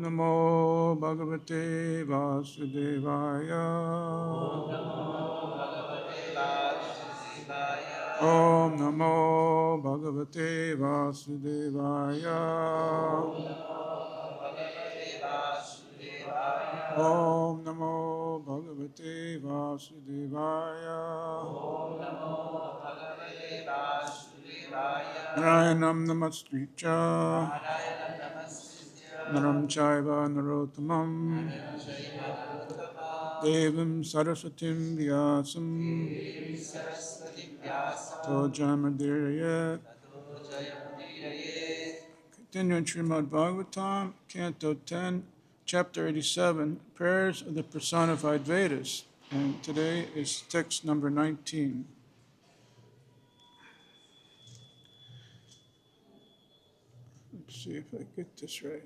Namo Bhagavate Vasudevaya. Om Namo Bhagavate Vasudevaya. Om Namo Bhagavate Vasudevaya. Narayanam Namaskritya Naram Chaiva Narottamam Devam Saraswatim Vyasam Tato Jayamudire. Continuing Srimad Bhagavatam, Canto 10, Chapter 87, Prayers of the Personified Vedas. And today is text number 19. Let's see if I get this right.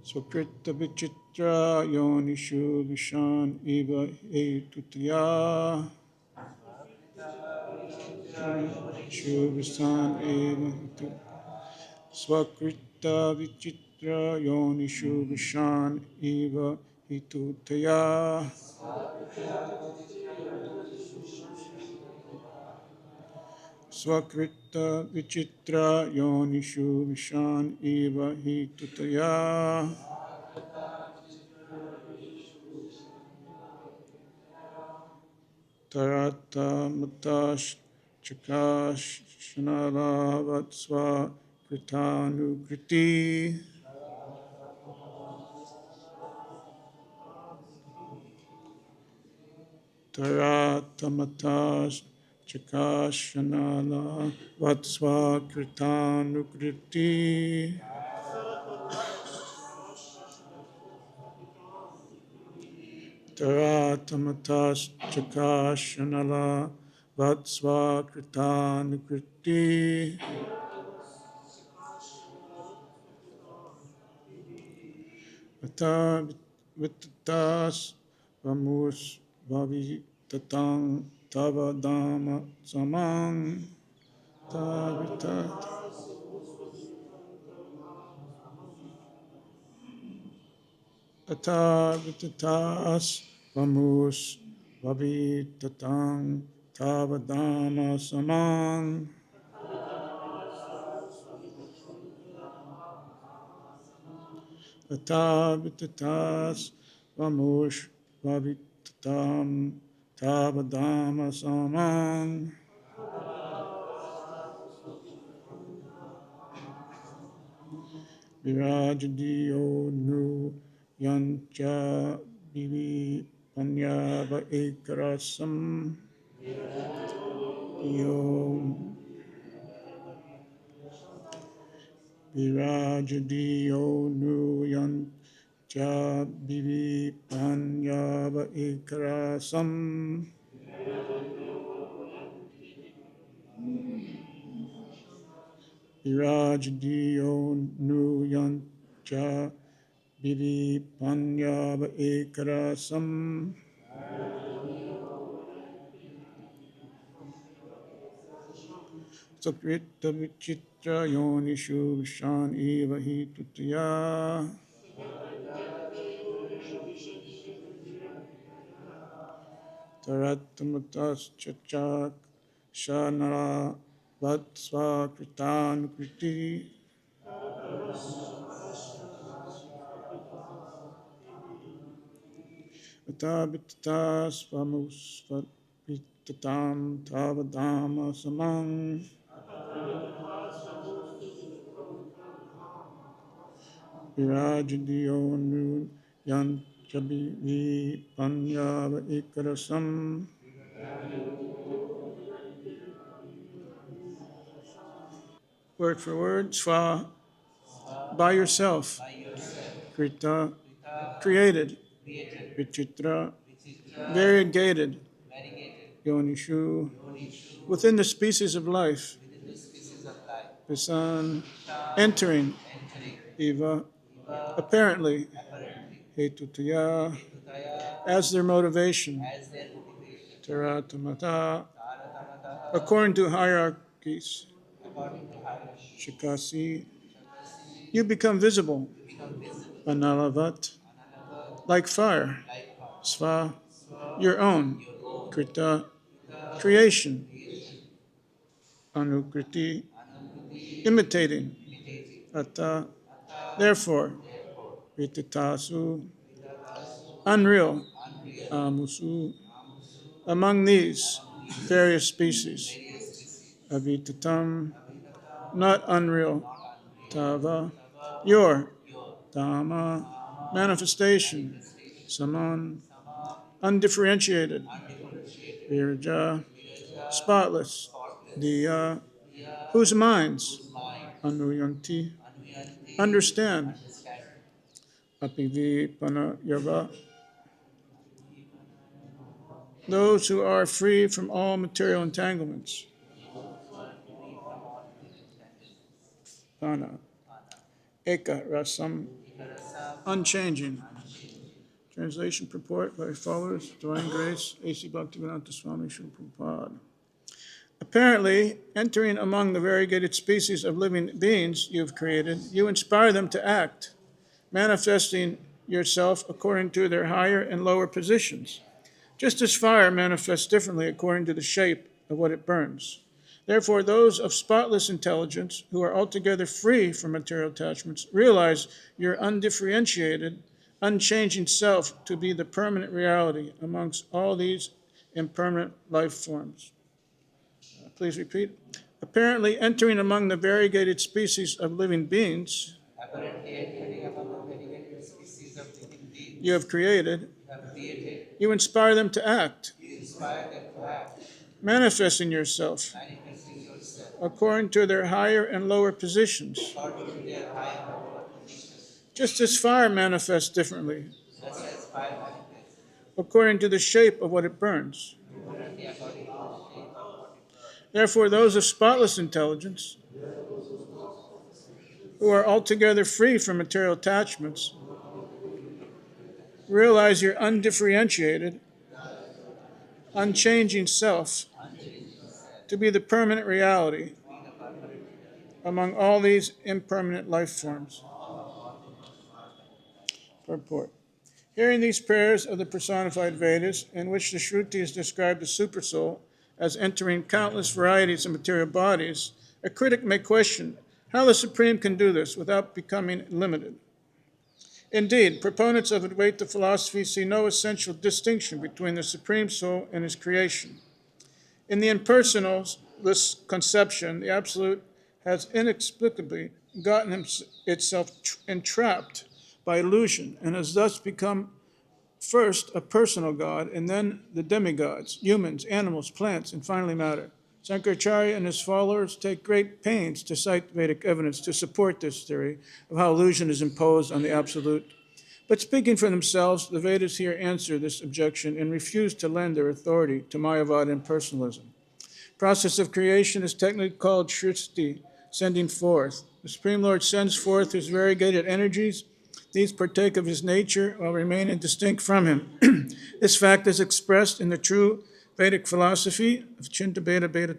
Swakrita Vichitra Yonishu Vishan Eva Etutya. Shuvisan Eva Swakrita Vichitra Yonishu Vishan Eva Hitutaya. Swakrita Vichitra Yonishu Vishan Eva Hitutaya. Tarata Matash Chakash Shanalavatswa Kritanukriti. Taratamatas Chakashanala Vatsva Kritanukriti. Taratamatas Chakashanala Vatsva Kritanukriti. Vata Vittatas Vamus Vavi Tatang Tavadama Samang Tavitat Atavitatas Vamus Vavi Tatang Tavadama Samang Atavitatas Vamus Vavi Tatam Tavadama Samang Virajadiyo Nu Yancha Bivi Panyava Ekarasam Yom Virajadiyo Nu Yancha Bivi Panyava Ekarasam Virajadiyo Nu Yancha Bivi Panyava Ekarasam Sakrita Vichitra Yonishu Vishan Eva Hitutya Taratamatas Chachak Shanara Vatsva Kritan Kriti Atabitatas Vamus Vitatam Tavadama Samang Virajadiyo Nu Yanchabi Panyava Ekarasam Word for word, Swa, by yourself. Krita, created. Vichitra, variegated. Yonishu, within the species of life. Visan, entering. Eva, apparently. Hetutaya, as their motivation. Taratamata, according to hierarchies. Shikasi, you become visible. Analavat, like fire. Sva, your own. Krita, creation. Anukriti, imitating. Ata, therefore. Vititasu, unreal. Amusu, among these various species. Avitatam, not unreal. Tava, your. Dhamma, manifestation. Saman, undifferentiated. Virja, spotless. Diya, whose minds. Anuyanti, understand. Apivipana yoga, those who are free from all material entanglements. Pana, eka rasam, unchanging. Translation purport by followers, Divine Grace, A.C. Bhaktivedanta Swami Srila Prabhupada. Apparently, entering among the variegated species of living beings you have created, you inspire them to act, manifesting yourself according to their higher and lower positions. Just as fire manifests differently according to the shape of what it burns. Therefore, those of spotless intelligence who are altogether free from material attachments realize your undifferentiated, unchanging self to be the permanent reality amongst all these impermanent life forms. Please repeat. Apparently, entering among the variegated species of living beings you have created, you inspire them to act, manifesting yourself according to their higher and lower positions. Just as fire manifests differently according to the shape of what it burns. Therefore, those of spotless intelligence who are altogether free from material attachments realize your undifferentiated, unchanging self to be the permanent reality among all these impermanent life forms. Purport. Hearing these prayers of the personified Vedas, in which the Shruti is described the supersoul as entering countless varieties of material bodies, a critic may question how the Supreme can do this without becoming limited. Indeed, proponents of Advaita philosophy see no essential distinction between the Supreme Soul and his creation. In the impersonalist conception, the Absolute has inexplicably gotten itself entrapped by illusion and has thus become first a personal God and then the demigods, humans, animals, plants, and finally matter. Shankaracharya and his followers take great pains to cite Vedic evidence to support this theory of how illusion is imposed on the Absolute. But speaking for themselves, the Vedas here answer this objection and refuse to lend their authority to Mayavad impersonalism. Process of creation is technically called Shrishti, sending forth. The Supreme Lord sends forth his variegated energies. These partake of his nature while remaining distinct from him. This fact is expressed in the true Vedic philosophy of Chinta Bheda Bheda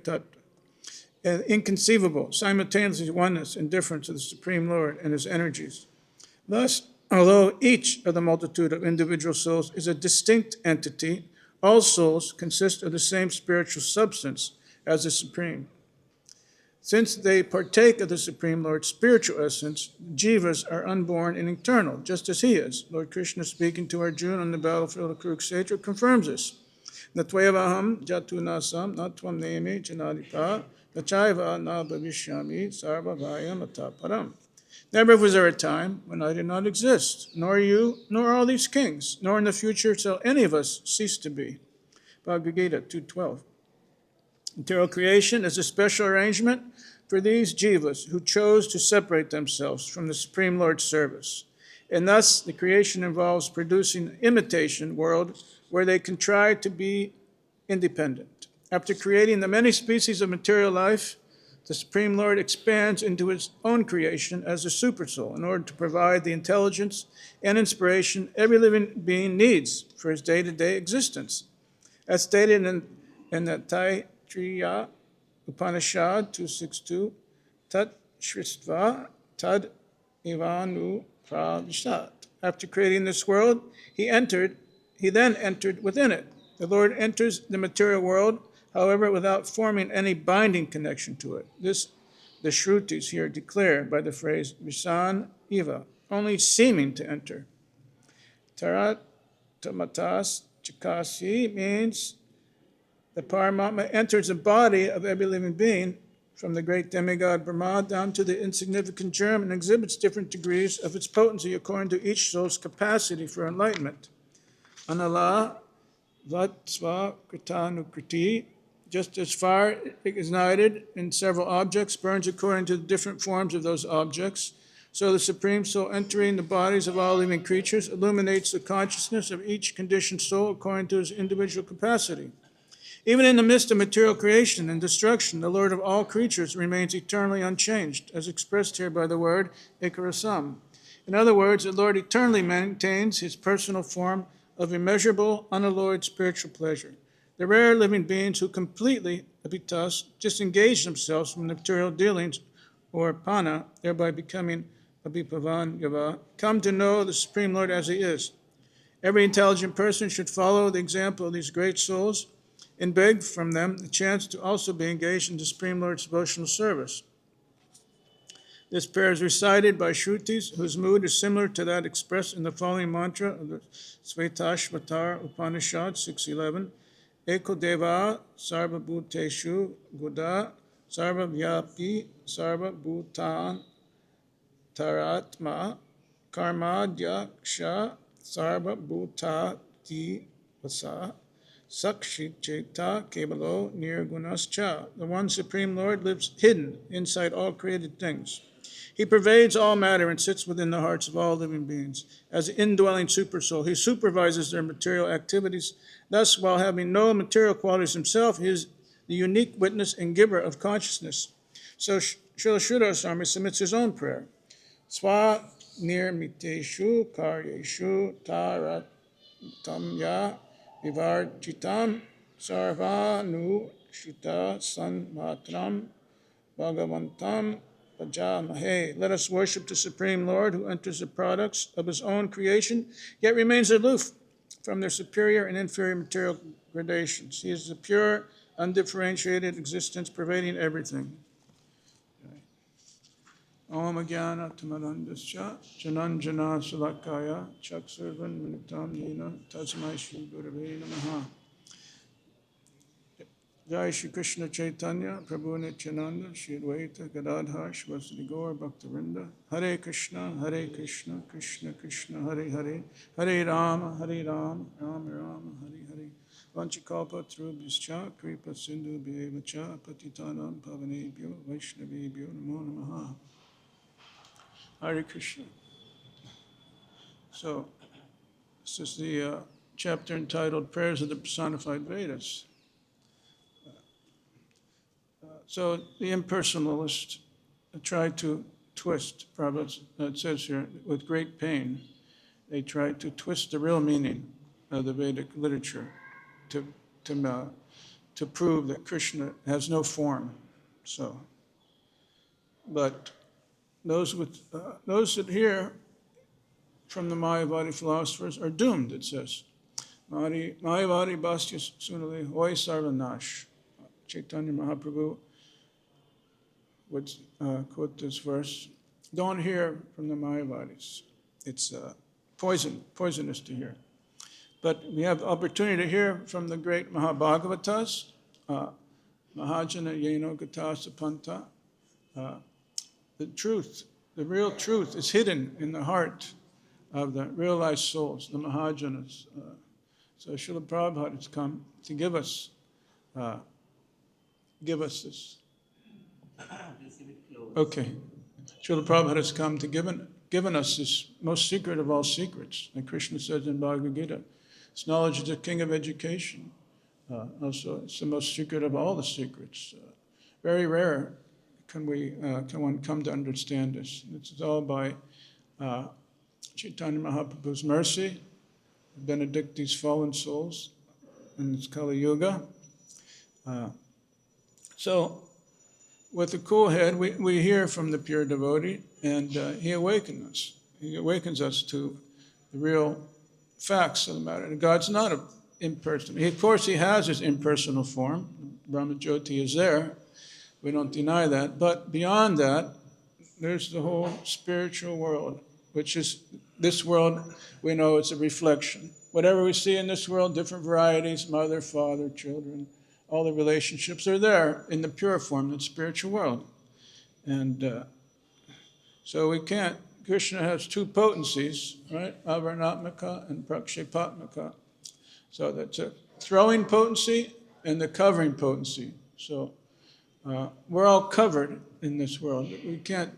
Tattva. Inconceivable, simultaneously oneness and difference of the Supreme Lord and his energies. Thus, although each of the multitude of individual souls is a distinct entity, all souls consist of the same spiritual substance as the Supreme. Since they partake of the Supreme Lord's spiritual essence, jivas are unborn and eternal, just as he is. Lord Krishna, speaking to Arjuna on the battlefield of Kurukshetra, confirms this. Natvayavaham jatu nasam natvam neme janadipa nachaiva na bhavishyami sarvabhayam ataparam. Never was there a time when I did not exist, nor you, nor all these kings, nor in the future shall any of us cease to be. Bhagavad-Gita 2:12. Material creation is a special arrangement for these jivas who chose to separate themselves from the Supreme Lord's service. And thus, the creation involves producing an imitation world where they can try to be independent. After creating the many species of material life, the Supreme Lord expands into his own creation as a supersoul in order to provide the intelligence and inspiration every living being needs for his day-to-day existence. As stated in the Taittiriya Upanishad 262, Tat Shristva Tad Ivanu pravishat. After creating this world, he then entered within it. The Lord enters the material world, however, without forming any binding connection to it. This the Shrutis here declare by the phrase Visan Iva, only seeming to enter. Tarat Tamatas Chikasi means the Paramatma enters the body of every living being, from the great demigod Brahma down to the insignificant germ, and exhibits different degrees of its potency according to each soul's capacity for enlightenment. Anala Vatsva Kritanukriti, just as fire ignited in several objects burns according to the different forms of those objects, so the Supreme Soul entering the bodies of all living creatures illuminates the consciousness of each conditioned soul according to his individual capacity. Even in the midst of material creation and destruction, the Lord of all creatures remains eternally unchanged, as expressed here by the word Ekarasam. In other words, the Lord eternally maintains his personal form of immeasurable, unalloyed spiritual pleasure. The rare living beings who completely, abitas, disengage themselves from the material dealings, or pana, thereby becoming abhipavan yava, come to know the Supreme Lord as he is. Every intelligent person should follow the example of these great souls and beg from them the chance to also be engaged in the Supreme Lord's devotional service. This prayer is recited by Shrutis, whose mood is similar to that expressed in the following mantra of the Svetashvatar Upanishad 6.11, Eko Deva Sarva Bhuteshu Guda Sarva Vyapi Sarva Bhutan Taratma Karmadyaksha Sarva Bhutati Vasa Sakshitcheta Kebalo Nirgunascha. The one Supreme Lord lives hidden inside all created things. He pervades all matter and sits within the hearts of all living beings. As the indwelling supersoul, he supervises their material activities. Thus, while having no material qualities himself, he is the unique witness and giver of consciousness. So Srila Sridhar Swami submits his own prayer. Swa nirmiteshu karyeshu taratamya vivarjitam sarvanu shuta sanmatram bhagavantam pajamahe. Let us worship the Supreme Lord who enters the products of his own creation, yet remains aloof from their superior and inferior material gradations. He is the pure, undifferentiated existence pervading everything. Om Jnana Tamarandascha Jananjana Salakaya Chaksurvan Manitam Nina Tasmai Shri Gurave Namaha. Jai Shri Krishna Chaitanya Prabhu Nityananda Shri Advaita Gadadhar Shivasadi Gaur Bhaktivinoda. Hare Krishna Krishna Krishna Hare Hare Hare Rama Rama Rama Hare Hare. Vanchikalpa Trubhischa Kripa Sindhu Bhyevacha Patitanam Pavanebhyo Vaishnavebhyo Namo Namaha. Hare Krishna. So, this is the chapter entitled Prayers of the Personified Vedas. So the impersonalists try to twist, Prabhu, it says here, with great pain, they try to twist the real meaning of the Vedic literature to prove that Krishna has no form. So, but those that hear from the Mayavadi philosophers are doomed, it says. Mayavadi Bhastya Sunali Hoy Sarvanash. Chaitanya Mahaprabhu would quote this verse. Don't hear from the Mayavadis. It's poisonous to hear. But we have the opportunity to hear from the great Mahabhagavatas, Mahajana Yeno Gata Sapanta. The truth, the real truth is hidden in the heart of the realized souls, the Mahajanas. So Srila Prabhupada has come to give us this. Okay. Srila Prabhupada has come to given us this most secret of all secrets. And Krishna says in Bhagavad-Gita, this knowledge is the king of education. Also, it's the most secret of all the secrets. Very rare can one come to understand this. This is all by Chaitanya Mahaprabhu's mercy, benedict these fallen souls in this Kali Yuga. So, with a cool head, we hear from the pure devotee, and he awakened us. He awakens us to the real facts of the matter. And God's not an impersonal. Of course, he has his impersonal form. Brahma Jyoti is there. We don't deny that. But beyond that, there's the whole spiritual world, which is this world, we know it's a reflection. Whatever we see in this world, different varieties, mother, father, children, all the relationships are there in the pure form, the spiritual world. And so we can't, Krishna has two potencies, right? Avarnatmaka and Prakshepatmaka. So that's a throwing potency and the covering potency. So we're all covered in this world. We can't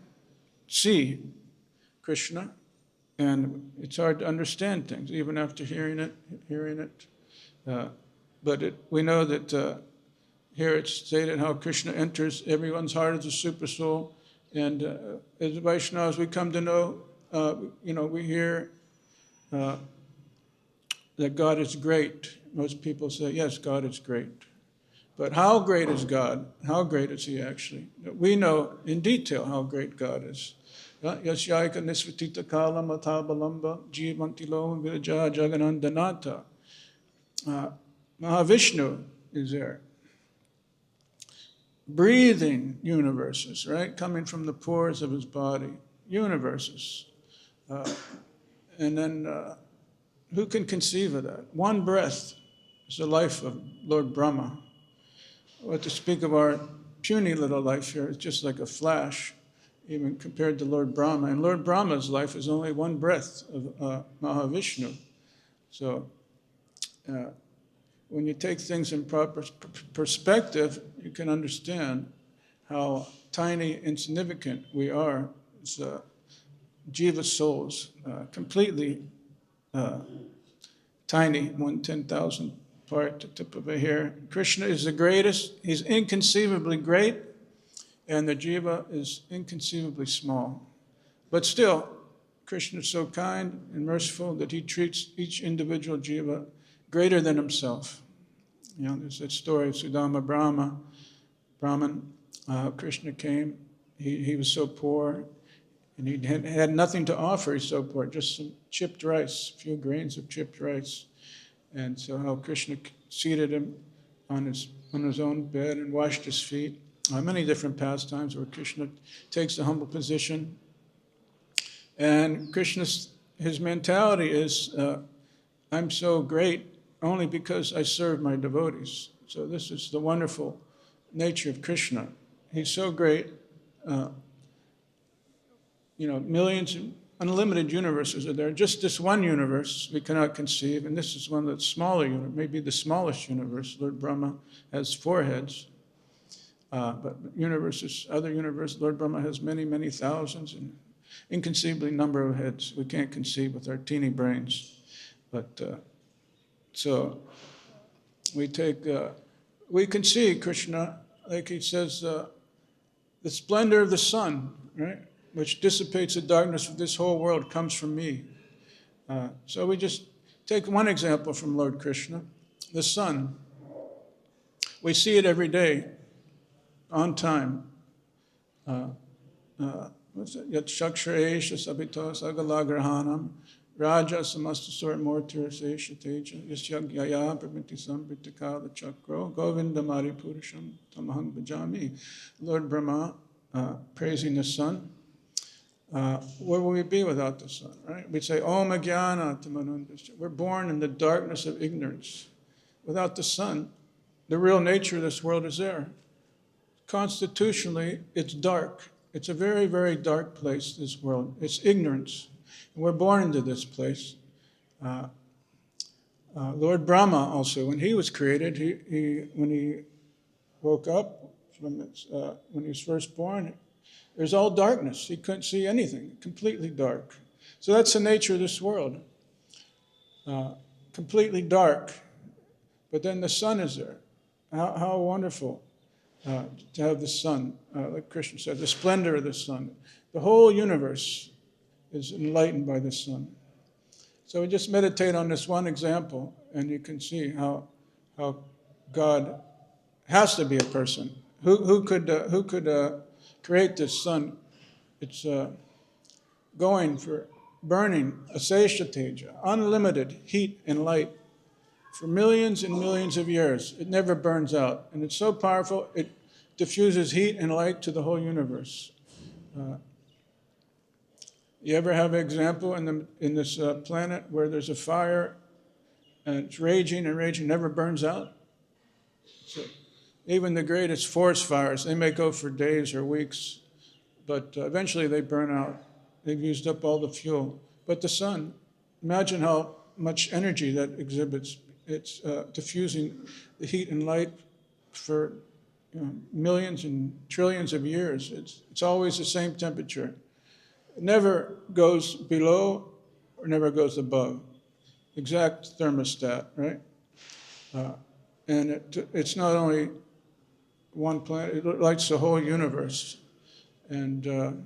see Krishna, and it's hard to understand things, even after hearing it. But we know that here it's stated how Krishna enters everyone's heart as a super soul. And as Vaishnavas, we come to know, we hear that God is great. Most people say, yes, God is great. But how great is God? How great is he actually? We know in detail how great God is. Yasyaika nisvatita kala matabalamba jivanti loham viraja jaganandanata. Mahavishnu is there. Breathing universes, right? Coming from the pores of his body. Universes. And then who can conceive of that? One breath is the life of Lord Brahma. What to speak of our puny little life here, it's just like a flash, even compared to Lord Brahma. And Lord Brahma's life is only one breath of Mahavishnu. So when you take things in proper perspective, you can understand how tiny, insignificant we are as jiva souls, completely tiny, 1/10,000th part, the tip of a hair. Krishna is the greatest. He's inconceivably great, and the jiva is inconceivably small. But still, Krishna is so kind and merciful that he treats each individual jiva greater than himself. There's that story of Sudama Brahman. Krishna came. He was so poor, and he had nothing to offer. He's so poor, just some chipped rice, a few grains of chipped rice. And so how Krishna seated him on his own bed and washed his feet. Many different pastimes where Krishna takes a humble position. And Krishna's, his mentality is, I'm so great only because I serve my devotees. So this is the wonderful nature of Krishna. He's so great. Millions, unlimited universes are there. Just this one universe we cannot conceive, and this is one that's smaller, maybe the smallest universe. Lord Brahma has 4 heads. But other universes, Lord Brahma has many, many thousands, and inconceivably number of heads we can't conceive with our teeny brains. But so we can see Krishna, like he says, the splendor of the sun, right, which dissipates the darkness of this whole world, comes from me. So we just take one example from Lord Krishna, the sun. We see it every day, on time. What's it? Yat shakshresha sabito sagalagrahanam raja samastasur mortirasesha teja yasyagyaya pramiti sampritikala chakro govindamari purusham tamahang bhajami. Lord Brahma praising the sun. Where will we be without the sun, right? We say, Om Ajnana Tamanundasya. We're born in the darkness of ignorance. Without the sun, the real nature of this world is there. Constitutionally, it's dark. It's a very, very dark place, this world. It's ignorance. And we're born into this place. Lord Brahma also, when he was created, when he woke up, when he was first born, there's all darkness. He couldn't see anything, completely dark. So that's the nature of this world. Completely dark. But then the sun is there. How wonderful to have the sun. Like Krishna said, the splendor of the sun. The whole universe is enlightened by the sun. So we just meditate on this one example, and you can see how God has to be a person. Who could create this sun? It's going for burning, asesha Teja, unlimited heat and light for millions and millions of years. It never burns out. And it's so powerful, it diffuses heat and light to the whole universe. You ever have an example in this planet where there's a fire and it's raging and raging, never burns out? So even the greatest forest fires, they may go for days or weeks, but eventually they burn out. They've used up all the fuel. But the sun, imagine how much energy that exhibits. It's diffusing the heat and light for millions and trillions of years. It's always the same temperature. It never goes below or never goes above. Exact thermostat, right? And it's not only one planet, it lights the whole universe. And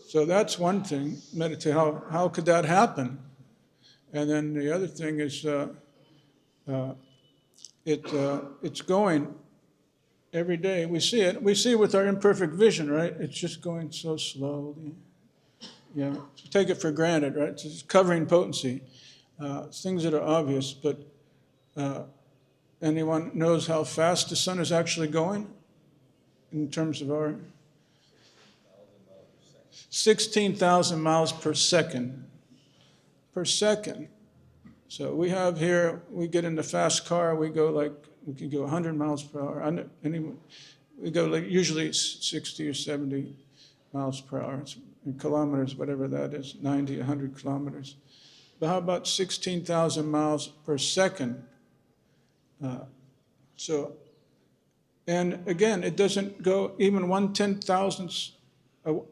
so that's one thing, meditate, how could that happen? And then the other thing is it's going every day. We see it with our imperfect vision, right? It's just going so slowly. Yeah, take it for granted, right? It's covering potency. Things that are obvious, but anyone knows how fast the sun is actually going in terms of our 16,000 miles per second. Per second. So we have here, we get in the fast car, we can go 100 miles per hour. We go usually 60 or 70 miles per hour. It's in kilometers, whatever that is, 90, 100 kilometers. But how about 16,000 miles per second? And again, it doesn't go even 1/10,000th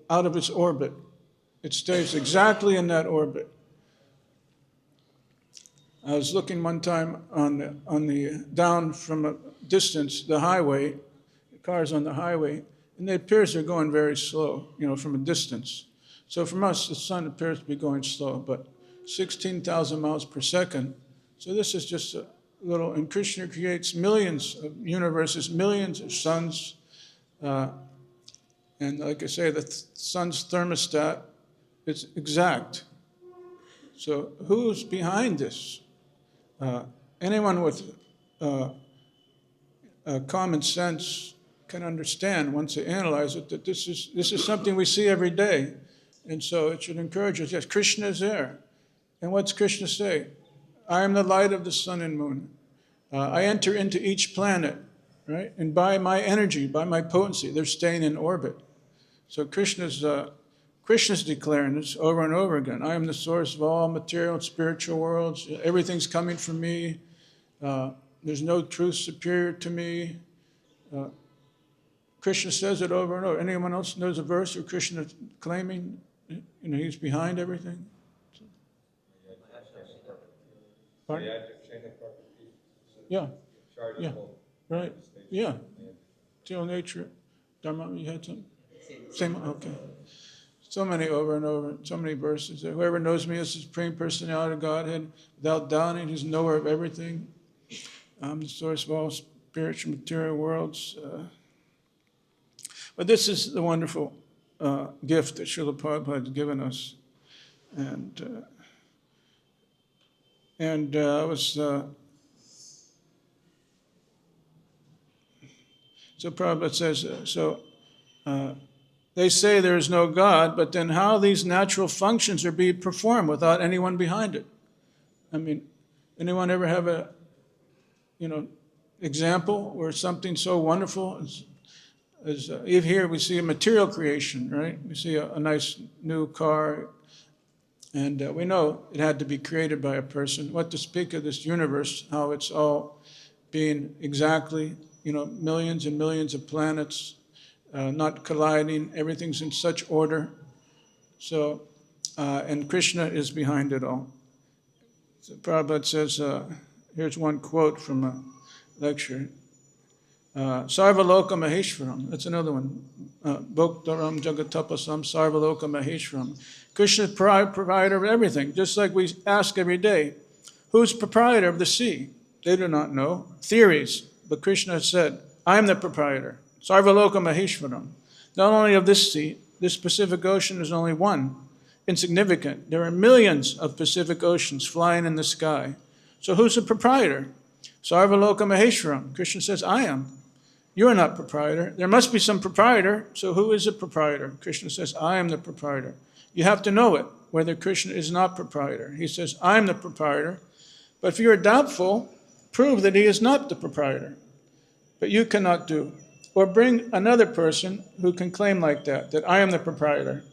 out of its orbit. It stays exactly in that orbit. I was looking one time on the down from a distance, the highway, the cars on the highway, and it appears they're going very slow, from a distance. So from us, the sun appears to be going slow, but 16,000 miles per second. So this is just a little, and Krishna creates millions of universes, millions of suns. And like I say, the sun's thermostat is exact. So who's behind this? Anyone with common sense can understand once they analyze it that this is something we see every day. And so it should encourage us. Yes, Krishna is there. And what's Krishna say? I am the light of the sun and moon. I enter into each planet, right? And by my energy, by my potency, they're staying in orbit. So Krishna's declaring this over and over again. I am the source of all material and spiritual worlds. Everything's coming from me. There's no truth superior to me. Krishna says it over and over. Anyone else knows a verse where Krishna is claiming, he's behind everything? Pardon? Yeah. Yeah. Right. Yeah. Till nature. Dharma, you had some? Same. Okay. So many over and over, so many verses there. Whoever knows me as the Supreme Personality of Godhead, without doubting, he's knower of everything. I'm the source of all spiritual material worlds. But this is the wonderful gift that Srila Prabhupada has given us. And I was... So Prabhupada says, they say there is no God, but then how these natural functions are being performed without anyone behind it? I mean, anyone ever have a, example where something so wonderful as here we see a material creation, right? We see a nice new car, and we know it had to be created by a person. What to speak of this universe, how it's all being exactly, millions and millions of planets, not colliding, everything's in such order. So, and Krishna is behind it all. So Prabhupada says, here's one quote from a lecture. Sarvaloka Maheshwaram, that's another one. Bhoktaram Jagatapasam Sarvaloka Maheshwaram. Krishna is provider of everything, just like we ask every day, who's proprietor of the sea? They do not know. Theories, but Krishna said, I am the proprietor. Sarvaloka Maheshwaram. Not only of this sea, this Pacific Ocean is only one. insignificant. There are millions of Pacific Oceans flying in the sky. So who's the proprietor? Sarvaloka Maheshwaram. Krishna says, I am. You are not proprietor. There must be some proprietor. So who is the proprietor? Krishna says, I am the proprietor. You have to know it, whether Krishna is not proprietor. He says, I am the proprietor. But if you are doubtful, prove that he is not the proprietor. But you cannot do. Or bring another person who can claim like that I am the proprietor.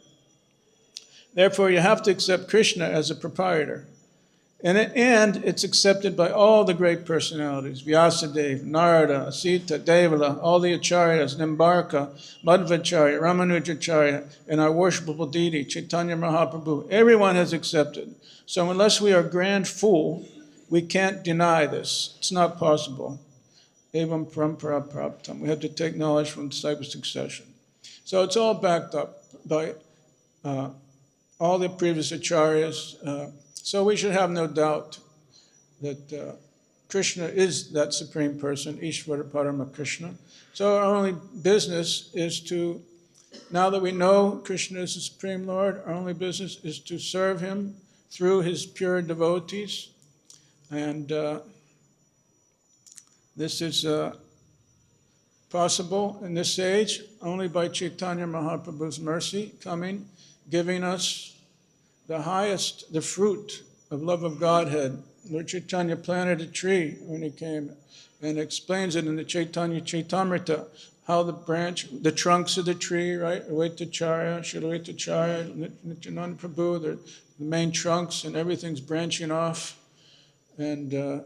Therefore, you have to accept Krishna as a proprietor. And it's accepted by all the great personalities, Vyasadeva, Narada, Sita, Devala, all the acharyas, Nimbarka, Madhvacharya, Ramanujacharya, and our worshipable deity, Chaitanya Mahaprabhu. Everyone has accepted. So unless we are grand fool, we can't deny this. It's not possible. Evam parampara praptam. We have to take knowledge from disciple succession. So it's all backed up by all the previous acharyas. So we should have no doubt that Krishna is that supreme person, Ishvara Parama Krishna. So our only business is to, now that we know Krishna is the Supreme Lord, our only business is to serve him through his pure devotees. And this is possible in this age only by Chaitanya Mahaprabhu's mercy coming, giving us the highest, the fruit of love of Godhead. Lord Chaitanya planted a tree when he came and explains it in the Chaitanya Chaitamrita, how the trunks of the tree, right? Avaitacharya, Shilaitacharya, Nityananda Prabhu, the main trunks, and everything's branching off. And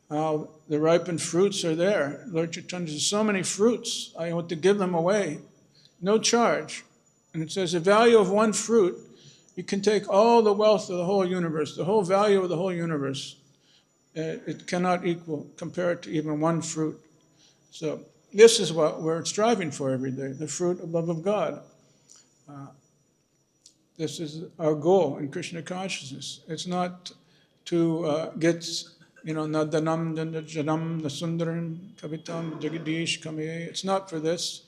how the ripened fruits are there. Lord Chaitanya says, so many fruits, I want to give them away. No charge. And it says the value of one fruit, you can take all the wealth of the whole universe, the whole value of the whole universe. It cannot compare it to even one fruit. So this is what we're striving for every day, the fruit of love of God. This is our goal in Krishna consciousness. It's not to get, nadanam, janam, nasundaram, kavitam, jagadish, kamiye. It's not for this.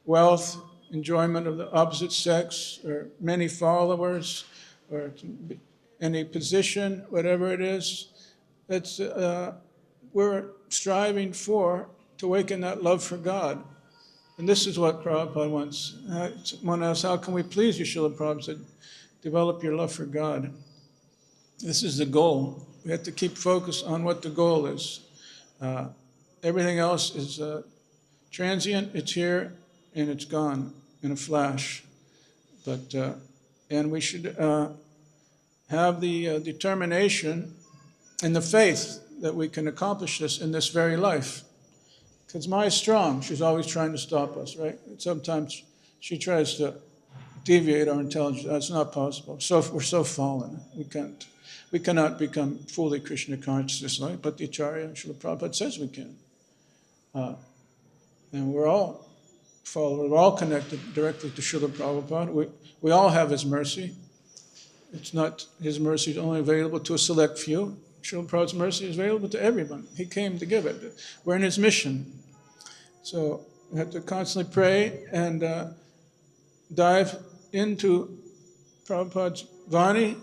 Wealth, enjoyment of the opposite sex, or many followers, or any position, whatever it is. It's, we're striving to awaken that love for God. And this is what Prabhupada wants. Someone asked, how can we please you, Srila Prabhupada said, develop your love for God. This is the goal. We have to keep focused on what the goal is. Everything else is transient, it's here, and it's gone in a flash. But and we should have the determination and the faith that we can accomplish this in this very life. Because Maya's strong. She's always trying to stop us, right? Sometimes she tries to deviate our intelligence. That's not possible. So we're so fallen. We cannot become fully Krishna conscious, like but the Acharya Srila Prabhupada says we can. And we're all connected directly to Srila Prabhupada. We all have his mercy. It's not his mercy is only available to a select few. Srila Prabhupada's mercy is available to everyone. He came to give it. We're in his mission. So we have to constantly pray and dive into Prabhupada's Vani.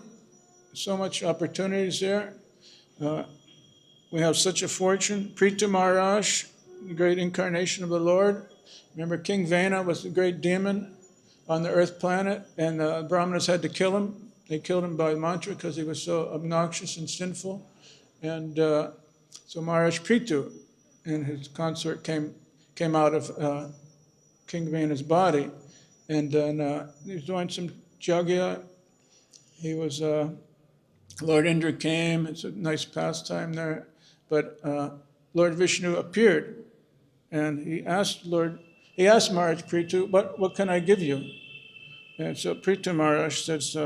So much opportunities there. We have such a fortune. Prita Maharaj, the great incarnation of the Lord. Remember, King Vena was the great demon on the earth planet, and the Brahmanas had to kill him. They killed him by mantra because he was so obnoxious and sinful. And so Maharaj Prithu and his consort came out of King Vena's body. And then he was doing some yajna. He was, Lord Indra came. It's a nice pastime there. But Lord Vishnu appeared, and he asked Maharaj Prithu, what can I give you? And so Prithu Maharaj says,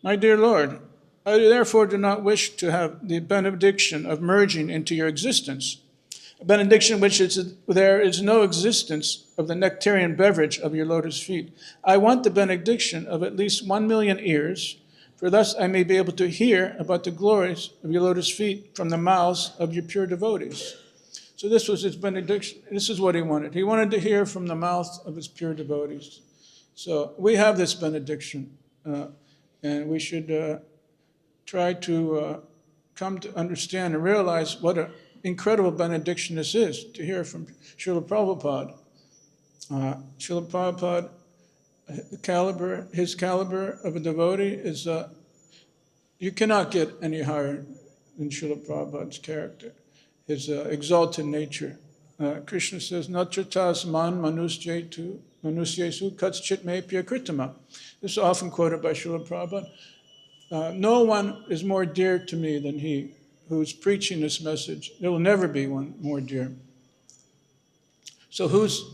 my dear Lord, I therefore do not wish to have the benediction of merging into your existence, a benediction which there is no existence of the nectarian beverage of your lotus feet. I want the benediction of at least 1 million ears, for thus I may be able to hear about the glories of your lotus feet from the mouths of your pure devotees. So this was his benediction. This is what he wanted. He wanted to hear from the mouth of his pure devotees. So we have this benediction, and we should try to come to understand and realize what an incredible benediction this is, to hear from Srila Prabhupada. Srila Prabhupada, his caliber of a devotee is, you cannot get any higher than Srila Prabhupada's character, his exalted nature. Krishna says, Natratas man manusyesu katschit me pyakritama. This is often quoted by Srila Prabhupada. No one is more dear to me than he who's preaching this message. There will never be one more dear. So who's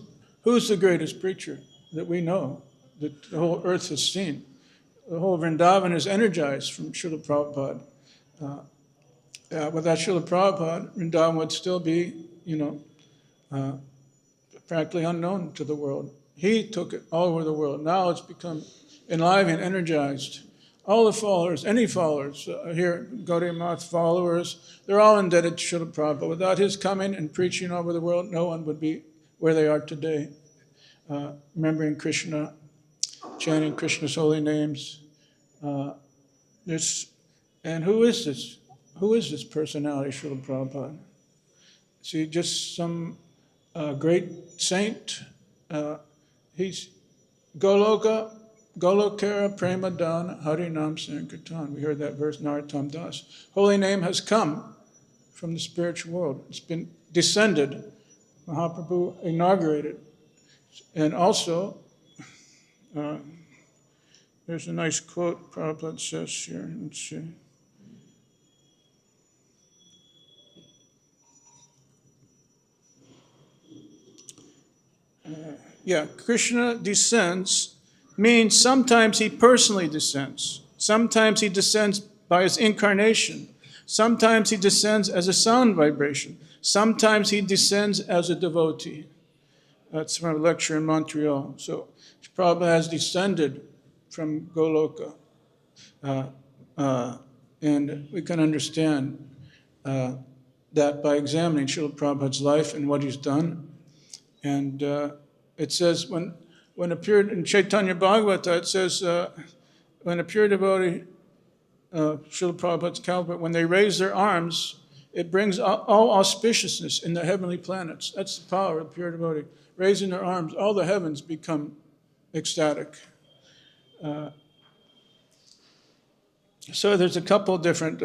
the greatest preacher that we know, that the whole earth has seen? The whole Vrindavan is energized from Srila Prabhupada. Without Srila Prabhupada, Vrindavan would still be, practically unknown to the world. He took it all over the world. Now it's become enlivened, energized. All the followers, any followers here, Gaudiya Math followers, they're all indebted to Srila Prabhupada. Without his coming and preaching over the world, no one would be where they are today. Remembering Krishna, chanting Krishna's holy names. And who is this? Who is this personality, Srila Prabhupada? Is he just some great saint? He's Golokara Prema Dan Harinam Sankirtan. We heard that verse, Narottam Das. Holy name has come from the spiritual world. It's been descended. Mahaprabhu inaugurated. And also, there's a nice quote Prabhupada says here. Let's see. Krishna descends means sometimes he personally descends. Sometimes he descends by his incarnation. Sometimes he descends as a sound vibration. Sometimes he descends as a devotee. That's from a lecture in Montreal. So Prabhupada has descended from Goloka. And we can understand that by examining Srila Prabhupada's life and what he's done. And it says, when appeared in Chaitanya Bhagavata, it says, when a pure devotee, Srila Prabhupada's caliber, when they raise their arms, it brings all auspiciousness in the heavenly planets. That's the power of the pure devotee. Raising their arms, all the heavens become ecstatic. So there's a couple different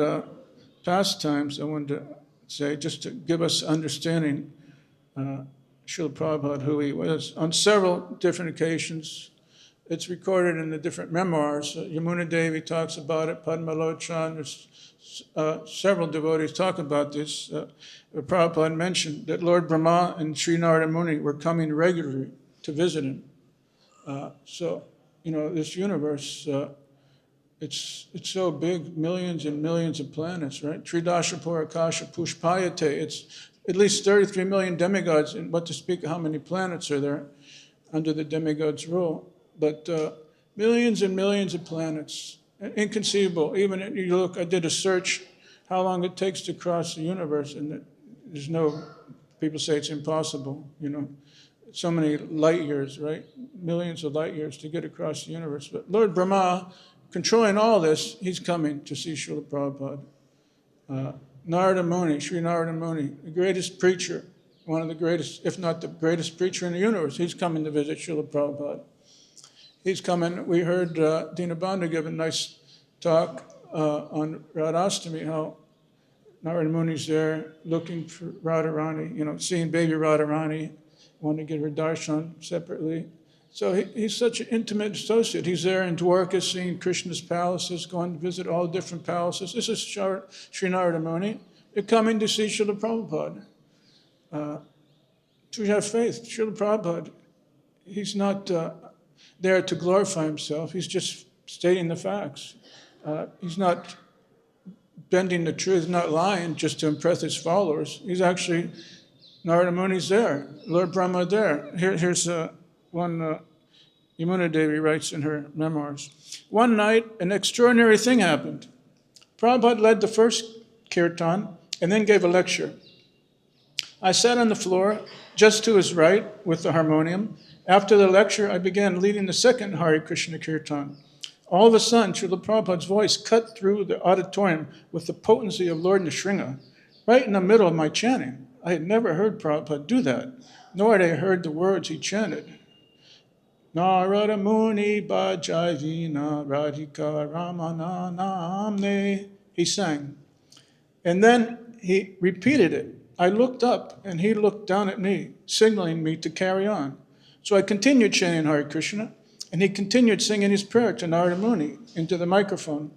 pastimes I wanted to say, just to give us understanding Srila Prabhupada, who he was, on several different occasions. It's recorded in the different memoirs. Yamuna Devi talks about it, Padma Lochan, there's several devotees talk about this. Prabhupada mentioned that Lord Brahma and Sri Narada Muni were coming regularly to visit him. So, this universe, it's so big, millions and millions of planets, right? Tridasha Purakasha Pushpayate. It's at least 33 million demigods, and what to speak of how many planets are there under the demigod's rule. But millions and millions of planets, inconceivable. Even you look, I did a search, how long it takes to cross the universe, and there's people say it's impossible, so many light years, right? Millions of light years to get across the universe. But Lord Brahma, controlling all this, he's coming to see Srila Prabhupada. Narada Muni, Sri Narada Muni, the greatest preacher, one of the greatest, if not the greatest preacher in the universe, he's coming to visit Srila Prabhupada. He's coming. We heard Dinabandha give a nice talk on Radhastami, how Narada Muni's there looking for Radharani, seeing baby Radharani, wanting to get her darshan separately. So he's such an intimate associate. He's there in Dwarka seeing Krishna's palaces, going to visit all different palaces. This is Sri Narada Muni. They're coming to see Srila Prabhupada. To have faith, Srila Prabhupada, he's not there to glorify himself. He's just stating the facts. He's not bending the truth, not lying just to impress his followers. He's actually, Narada Muni's there, Lord Brahma there. Here's one Yamuna Devi writes in her memoirs. One night, an extraordinary thing happened. Prabhupada led the first kirtan and then gave a lecture. I sat on the floor just to his right with the harmonium, After the lecture, I began leading the second Hare Krishna Kirtan. All of a sudden, Srila Prabhupada's voice cut through the auditorium with the potency of Lord Nrsimha, right in the middle of my chanting. I had never heard Prabhupada do that, nor had I heard the words he chanted. Narada Muni Bhajavina Radhika Ramana Namne, he sang. And then he repeated it. I looked up and he looked down at me, signaling me to carry on. So I continued chanting Hare Krishna, and he continued singing his prayer to Narada Muni into the microphone.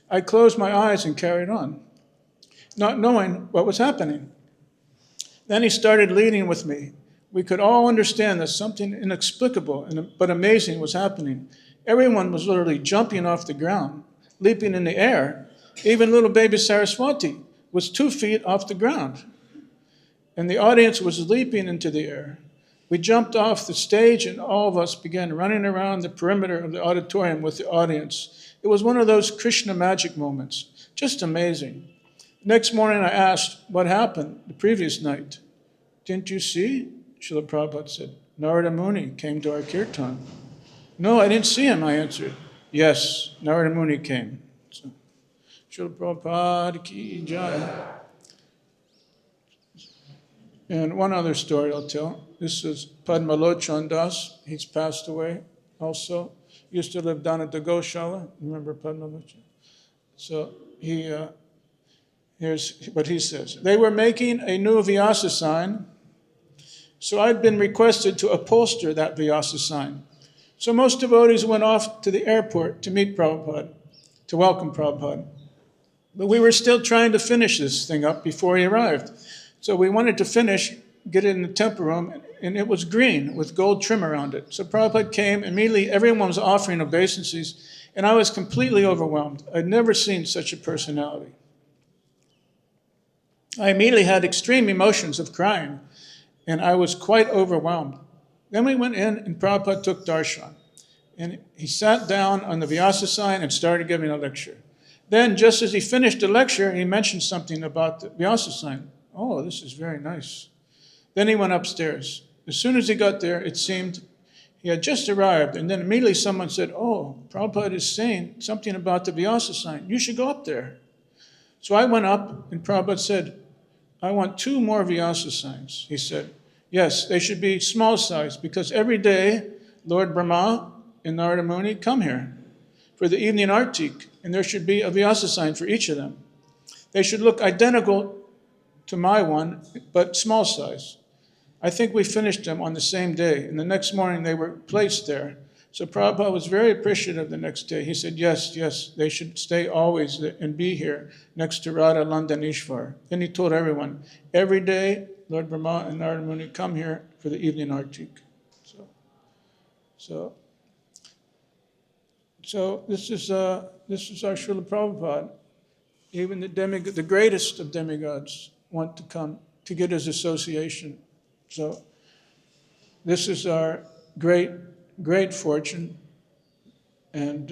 I closed my eyes and carried on, not knowing what was happening. Then he started leading with me. We could all understand that something inexplicable but amazing was happening. Everyone was literally jumping off the ground, leaping in the air. Even little baby Saraswati was 2 feet off the ground. And the audience was leaping into the air. We jumped off the stage and all of us began running around the perimeter of the auditorium with the audience. It was one of those Krishna magic moments, just amazing. Next morning I asked what happened the previous night. Didn't you see? Srila Prabhupada said. Narada Muni came to our kirtan. No, I didn't see him, I answered. Yes, Narada Muni came. So, Srila Prabhupada ki jai. And one other story I'll tell. This is Padmalochan Das. He's passed away also. Used to live down at the Goshala. Remember Padmalochan? So here's what he says. They were making a new Vyasa sign, so I'd been requested to upholster that Vyasa sign. So most devotees went off to the airport to meet Prabhupada, to welcome Prabhupada. But we were still trying to finish this thing up before he arrived. So we wanted to finish, get it in the temple room, and it was green with gold trim around it. So Prabhupada came, immediately everyone was offering obeisances, and I was completely overwhelmed. I'd never seen such a personality. I immediately had extreme emotions of crying, and I was quite overwhelmed. Then we went in, and Prabhupada took darshan. And he sat down on the Vyasa sign and started giving a lecture. Then, just as he finished the lecture, he mentioned something about the Vyasa sign. Oh, this is very nice. Then he went upstairs. As soon as he got there, it seemed he had just arrived, and then immediately someone said, oh, Prabhupada is saying something about the Vyasa sign. You should go up there. So I went up, and Prabhupada said, I want 2 more Vyasa signs. He said, yes, they should be small size, because every day Lord Brahma and Narada Muni come here for the evening artik, and there should be a Vyasa sign for each of them. They should look identical to my one, but small size. I think we finished them on the same day, and the next morning they were placed there. So Prabhupada was very appreciative the next day. He said, yes, they should stay always and be here next to Radha Landanishvar. Then he told everyone, every day Lord Brahma and Narada Muni come here for the evening artik. So this is our Srila Prabhupada. Even the greatest of demigods want to come to get his association. So this is our great fortune. And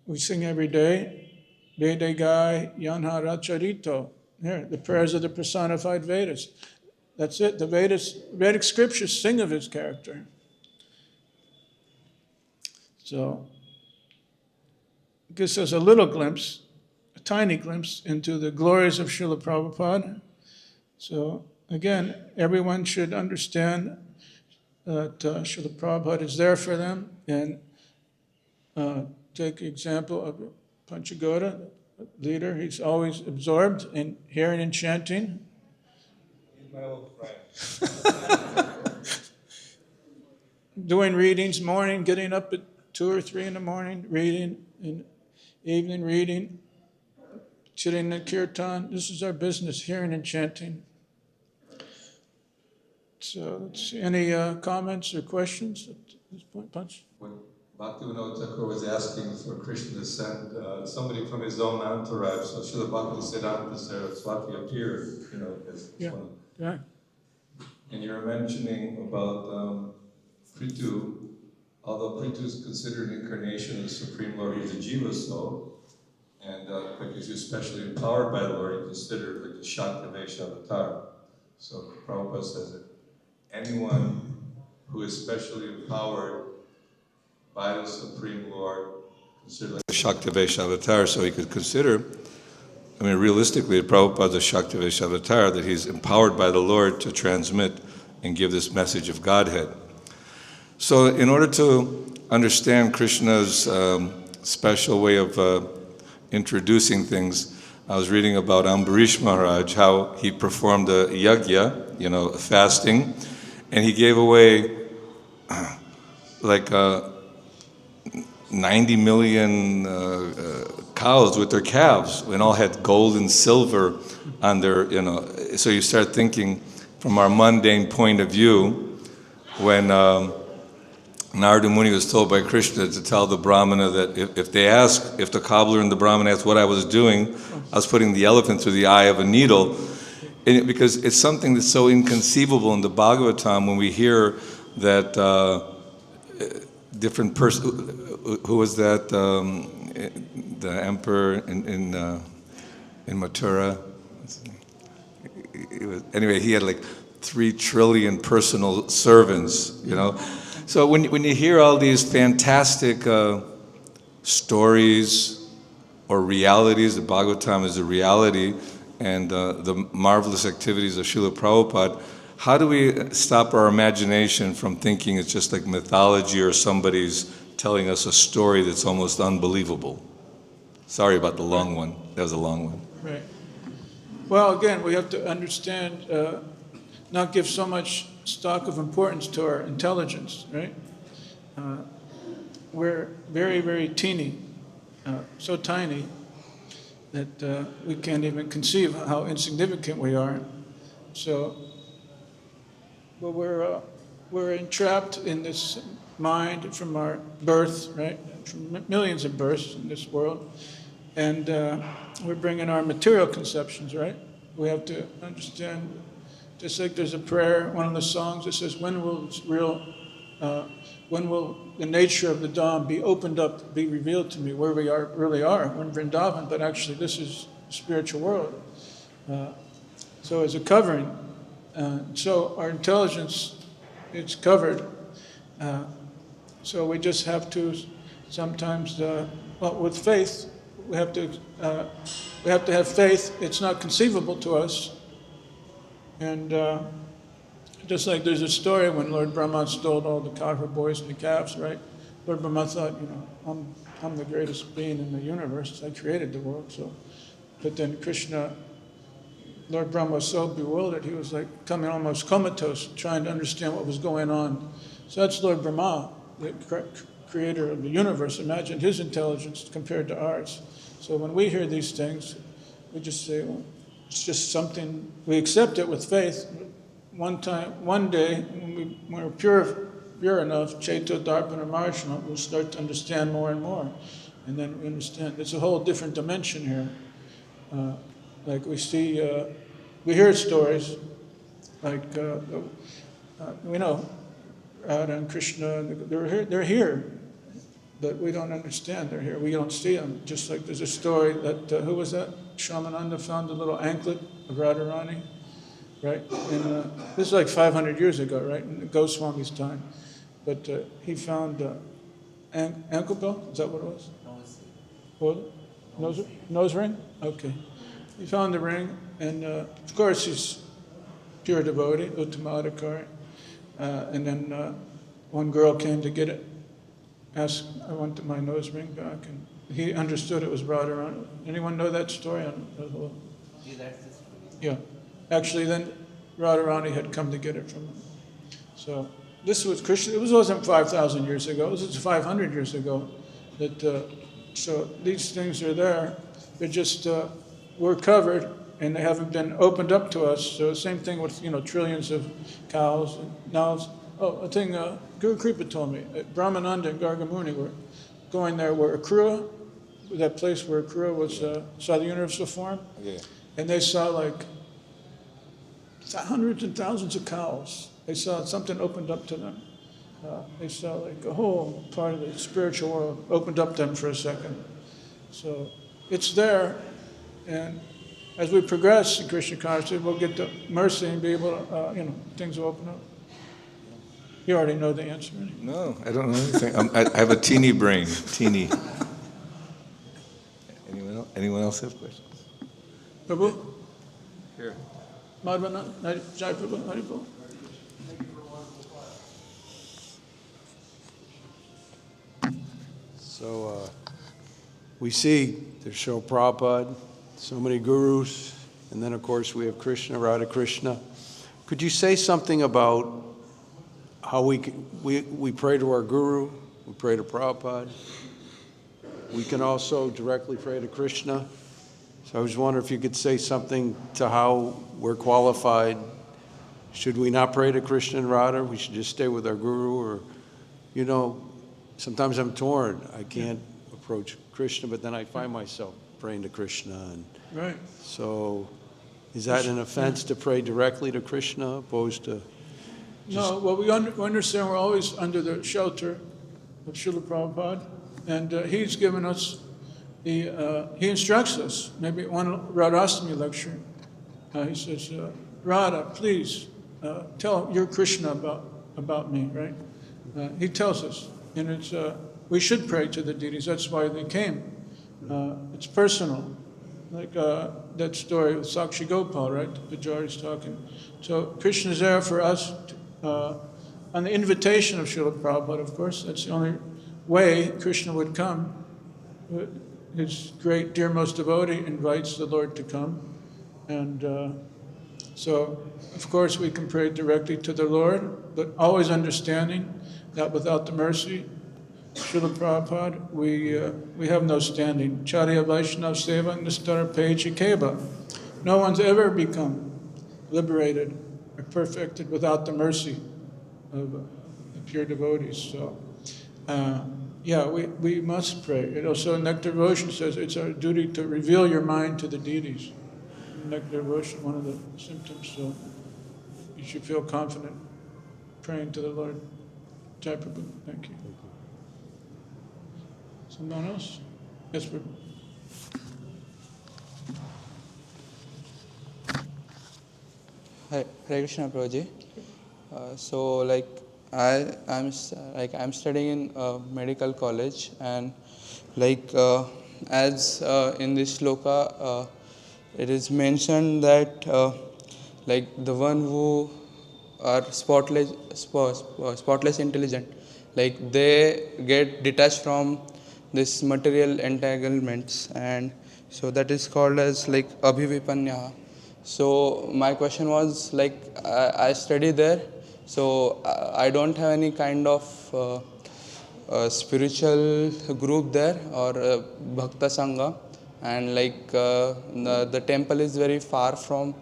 we sing every day, Vedagai Yanha Racharito. Here, the prayers of the personified Vedas. That's it. The Vedic scriptures sing of his character. So it gives us a little glimpse, a tiny glimpse into the glories of Srila Prabhupada. So again, everyone should understand that Srila Prabhupada is there for them. And take the example of Panchagoda, leader. He's always absorbed in hearing and chanting. He's my old friend. Doing readings morning, getting up at 2 or 3 in the morning, reading, and evening reading, sitting in kirtan. This is our business, hearing and chanting. So let's see, any comments or questions at this point, Punch? When Bhaktivinoda Thakur was asking for Krishna to send somebody from his own entourage, so Srila Bhaktisiddhanta Saraswati appeared, as one. Yeah. And you're mentioning about Prithu. Although Prithu is considered an incarnation of the Supreme Lord, he's a jiva soul, and because he's especially empowered by the Lord, he's considered like the Shantamesha avatar. So Prabhupada says it. anyone who is specially empowered by the Supreme Lord, considered like a Shaktivesh avatar, so he could consider, I mean, realistically, Prabhupada's a Shaktivesh avatar, that he's empowered by the Lord to transmit and give this message of Godhead. So in order to understand Krishna's special way of introducing things, I was reading about Ambarish Maharaj, how he performed a yajna, fasting, and he gave away like 90 million cows with their calves, and all had gold and silver on their, So you start thinking from our mundane point of view, when Narada Muni was told by Krishna to tell the Brahmana that if the cobbler and the Brahmana asked what I was doing, I was putting the elephant through the eye of a needle. Because it's something that's so inconceivable in the Bhagavatam when we hear that different person, who was that, the emperor in Mathura? Anyway, he had like 3 trillion personal servants, So when you hear all these fantastic stories or realities, the Bhagavatam is a reality, and the marvelous activities of Srila Prabhupada, how do we stop our imagination from thinking it's just like mythology or somebody's telling us a story that's almost unbelievable? Sorry about the long one. That was a long one. Right. Well, again, we have to understand, not give so much stock of importance to our intelligence, right? We're very, very teeny, so tiny that we can't even conceive how insignificant we are. So, well, we're entrapped in this mind from our birth, right? From millions of births in this world, and we're bringing our material conceptions, right? We have to understand. Just like there's a prayer, one of the songs that says, when will the nature of the Dham be opened up, be revealed to me, where we really are? We're in Vrindavan, but actually this is the spiritual world. So as a covering, so our intelligence, it's covered. So we just have to sometimes, with faith, we have to have faith. It's not conceivable to us. And just like there's a story when Lord Brahma stole all the cow boys and the calves, right? Lord Brahma thought, I'm the greatest being in the universe. I created the world. So, but then Lord Brahma was so bewildered, he was like coming almost comatose, trying to understand what was going on. So that's Lord Brahma, the creator of the universe. Imagine his intelligence compared to ours. So when we hear these things, we just say, well, it's just something, we accept it with faith. One day, when we're pure enough, Cheto, Darpana, Marshana, we'll start to understand more and more. And then we understand it's a whole different dimension here. Like we see, we hear stories, like we know Radha and Krishna, they're here, but we don't understand they're here. We don't see them. Just like there's a story that, who was that? Shyamananda found a little anklet of Radharani, right? And this is like 500 years ago, right? In Goswami's time. But he found ankle belt, is that what it was? Nose ring? Okay. He found the ring, and of course he's pure devotee, Uttama Adhikari. And then one girl came to get it, asked, I want my nose ring back, and he understood it was Radharani. Anyone know that story? Yeah. Actually, then Radharani had come to get it from him. So this was Krishna. It wasn't 5,000 years ago. This was 500 years ago. So these things are there. They're just, we're covered, and they haven't been opened up to us. So same thing with, trillions of cows. And now, a thing Guru Kripa told me, Brahmananda and Gargamuni were going there where Akrura, that place where Akrura was, saw the universal form. Yeah. And they saw like hundreds and thousands of cows. They saw something opened up to them. They saw like a whole part of the spiritual world opened up to them for a second. So it's there, and as we progress in Krishna consciousness, we'll get the mercy and be able to, things will open up. You already know the answer. Right? No, I don't know anything. I have a teeny brain, teeny. Anyone else have questions? Prabhu? Here. Madhvana? Jai Prabhu? Haribol? So we see there's Srila Prabhupada, so many gurus, and then of course we have Krishna, Radha Krishna. Could you say something about how we pray to our guru, we pray to Prabhupada, we can also directly pray to Krishna? So I was wondering if you could say something to how we're qualified. Should we not pray to Krishna and Radha? We should just stay with our guru, or, you know, sometimes I'm torn. I can't approach Krishna, but then I find myself praying to Krishna. And Right. so is that an offense to pray directly to Krishna opposed to... No, well, we understand we're always under the shelter of Srila Prabhupada, and he's given us he instructs us. Maybe one Radhastami lecture, he says, Radha, please tell your Krishna about me, right? He tells us, and it's we should pray to the deities. That's why they came. It's personal, like that story with Sakshi Gopal, right? Pujari's talking. So Krishna's there for us on the invitation of Srila Prabhupada, of course. That's the only way Krishna would come. His great, dearmost devotee invites the Lord to come. And so, of course, we can pray directly to the Lord, but always understanding that without the mercy Srila Prabhupada, we have no standing. Charya Vaishnava Seva Nistara Peji Keva. No one's ever become liberated or perfected without the mercy of the pure devotees. So, yeah, we must pray. It also, Nectar Devotion says it's our duty to reveal your mind to the deities. Nectar Devotion, one of the symptoms. So you should feel confident praying to the Lord. Jai Prabhu, thank you. Someone else? Yes, Prabhu. Hare Krishna, Prabhuji. So, I'm studying in medical college, and as in this shloka, it is mentioned that the one who are spotless intelligent, they get detached from this material entanglements, and so that is called as abhivipanya. So my question was I study there, so I don't have any kind of spiritual group there or bhakta sangha, and the temple is very far from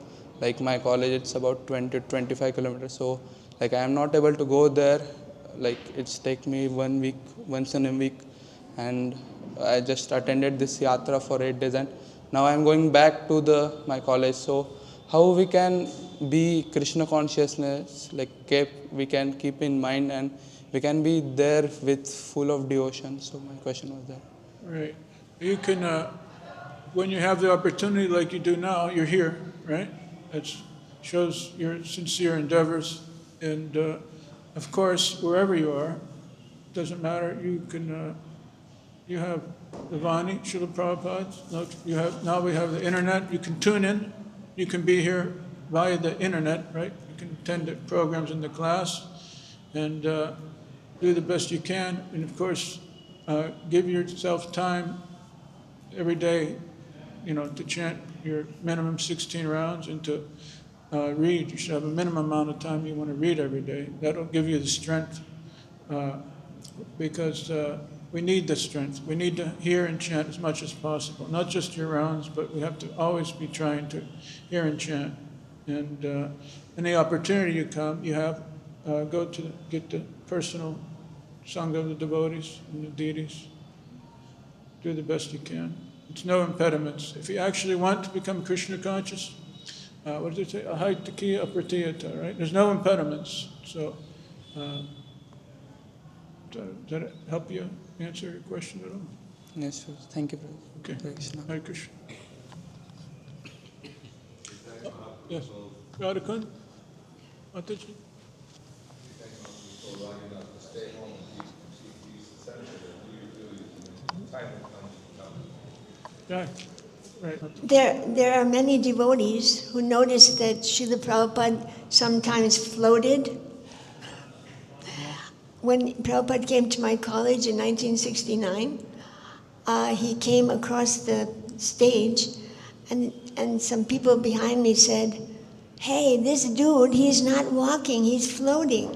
my college. It's about 20-25 kilometers, so I am not able to go there. It's take me 1 week, once in a week, and I just attended this yatra for 8 days, and now I'm going back to my college. So how we can be Krishna consciousness, we can keep in mind, and we can be there with full of devotion. So my question was that. Right. You can, when you have the opportunity like you do now, you're here, right? It shows your sincere endeavors. And of course, wherever you are, doesn't matter, you can, you have the Vani, Srila Prabhupada. Now we have the internet. You can tune in. You can be here via the internet, right? You can attend the programs in the class and do the best you can. And of course, give yourself time every day, to chant your minimum 16 rounds and to read. You should have a minimum amount of time you want to read every day. That'll give you the strength because we need the strength. We need to hear and chant as much as possible. Not just your rounds, but we have to always be trying to hear and chant. And any opportunity you have, go to get the personal sangha of the devotees and the deities. Do the best you can. It's no impediments. If you actually want to become Krishna conscious, what does it say? Ahaitaki apratiyata, right? There's no impediments. So, does that help you answer your question at all? Yes, sir. Thank you, Prabhu. Okay. Hare Krishna. Hare Krishna. Yes. Radhakund? Mataji? or why not to stay home and keep peace, etc. Do you feel time will come to come? Yeah, right. There are many devotees who noticed that Srila Prabhupada sometimes floated. When Prabhupada came to my college in 1969, he came across the stage, and some people behind me said, "Hey, this dude, he's not walking, he's floating."